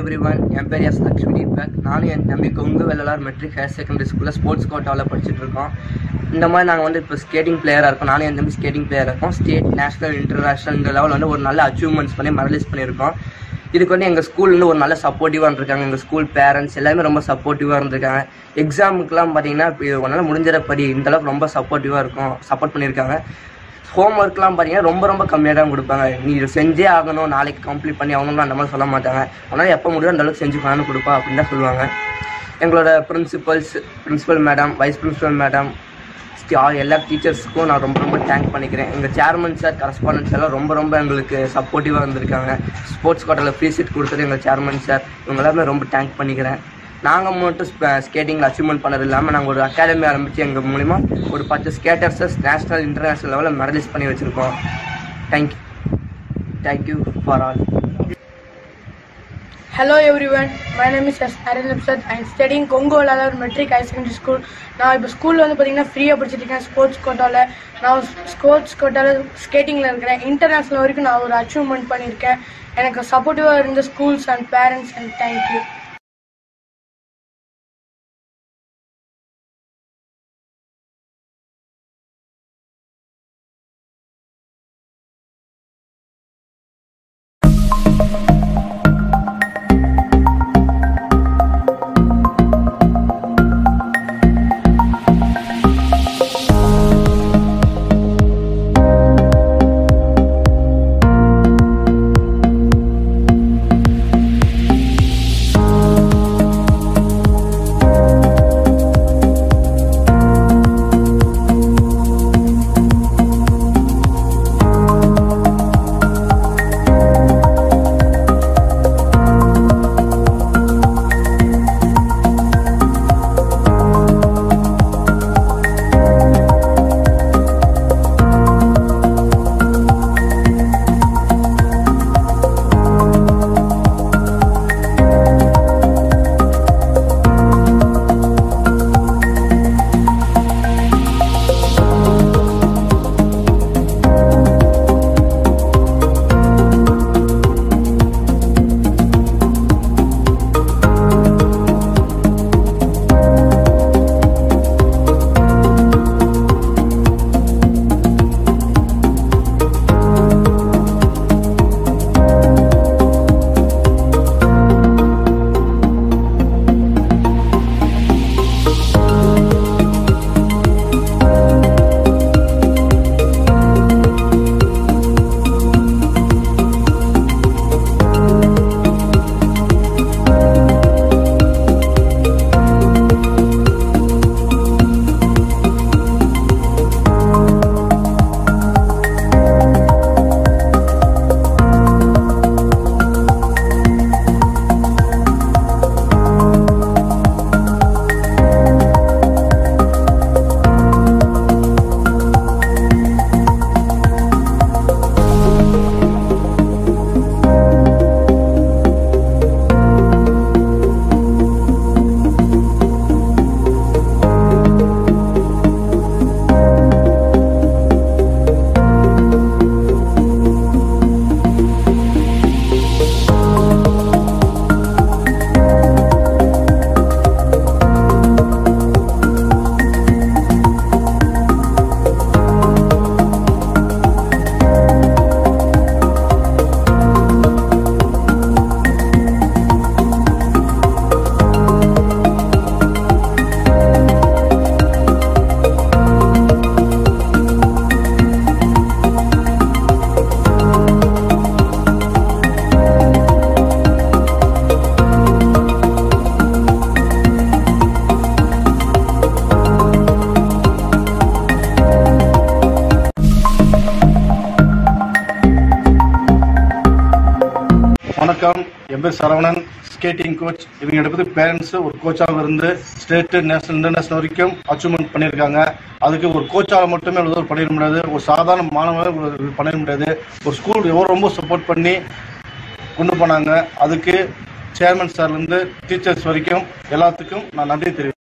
everyone, என் பேர் S Lakshmi Deepak. நானும் என் தம்பி Kongu Vellalar matric higher secondary ஸ்கூலில் ஸ்போர்ட்ஸ் கோட்டாவில் படிச்சுட்டு இருக்கோம். இந்த மாதிரி நாங்கள் இப்போ ஸ்கேட்டிங் பிளேயராக இருக்கோம். நானும் என் தம்பி ஸ்கேட்டிங் பிளேயராக இருக்கோம். ஸ்டேட், நேஷனல், இன்டர்நேஷனல் இந்த லெவலில் ஒரு நல்ல அச்சீவ்மெண்ட்ஸ் பண்ணி மெடலைஸ் பண்ணியிருக்கோம். இதுக்கு எங்கள் ஸ்கூல்லேருந்து ஒரு நல்ல சப்போர்ட்டிவாக இருந்திருக்காங்க. எங்கள் ஸ்கூல் பேரண்ட்ஸ் எல்லாமே ரொம்ப சப்போர்ட்டிவாக இருந்திருக்காங்க. எக்ஸாமுக்குலாம் பார்த்தீங்கன்னா உன்னால் முடிஞ்சிட படி இந்தளவுக்கு ரொம்ப சப்போர்ட்டிவாக இருக்கும், சப்போர்ட் பண்ணியிருக்காங்க. ஹோம் ஒர்க்லாம் பார்த்தீங்கன்னா ரொம்ப கம்மியாக தான் கொடுப்பாங்க. நீ இதை செஞ்சே ஆகணும், நாளைக்கு கம்ப்ளீட் பண்ணி ஆகணும்னு அந்த மாதிரி சொல்ல மாட்டாங்க. அதனால் எப்போ முடியும் அந்தளவுக்கு செஞ்சு பண்ணு கொடுப்பா அப்படின்னு தான் சொல்லுவாங்க. எங்களோட principal madam, vice principal madam, எல்லா டீச்சர்ஸுக்கும் நான் ரொம்ப தேங்க் பண்ணிக்கிறேன். எங்கள் சேர்மன் சார், கரஸ்பாண்டன்ஸ் எல்லாம் ரொம்ப எங்களுக்கு சப்போர்ட்டிவாக இருந்திருக்காங்க. ஸ்போர்ட்ஸ் கோட்டாவில் ஃப்ரீ சீட் கொடுத்தது எங்கள் சேர்மன் சார், இவங்க எல்லாமே ரொம்ப தேங்க் பண்ணிக்கிறேன். நாங்கள் மட்டும் ஸ்கேட்டிங்கில் அச்சீவ்மெண்ட் பண்ணது இல்லாமல் நாங்கள் ஒரு அகாடமி ஆரம்பித்து எங்கள் மூலிமா ஒரு 10 ஸ்கேட்டர்ஸை நேஷ்னல், இன்டர்நேஷ்னல் லெவலில் மெடலைஸ் பண்ணி வச்சுருக்கோம். Thank you for all. Hello everyone, my name is Aryan Absad. I am studying Kongu Vellalar Metric High Secondary School. நான் இப்போ ஸ்கூலில் பார்த்தீங்கன்னா ஃப்ரீயாக படிச்சிருக்கேன். ஸ்போர்ட்ஸ் கோட்டாவில் நான் ஸ்போர்ட்ஸ் கோட்டாவில் ஸ்கேட்டிங்கில் இருக்கிறேன். இன்டர்நேஷ்னல் வரைக்கும் நான் ஒரு அச்சீவ்மெண்ட் பண்ணியிருக்கேன். எனக்கு சப்போர்ட்டிவாக இருந்த schools and parents and thank you. வணக்கம், என் பேர் சரவணன், ஸ்கேட்டிங் கோச். இவங்க எடுப்பது பேரண்ட்ஸ் ஒரு கோச்சாக இருந்து ஸ்டேட், நேஷனல், இன்டர்நேஷனல் வரைக்கும் அச்சீவ்மெண்ட் பண்ணியிருக்காங்க. அதுக்கு ஒரு கோச்சாக மட்டுமே பண்ணிட முடியாது, ஒரு சாதாரண மாணவர்கள் பண்ணிட முடியாது. ஒரு ஸ்கூல் ரொம்ப சப்போர்ட் பண்ணி கொண்டு போனாங்க. அதுக்கு சேர்மன் சார்லேருந்து டீச்சர்ஸ் வரைக்கும் எல்லாத்துக்கும் நான் நன்றி தெரிவிக்கிறேன்.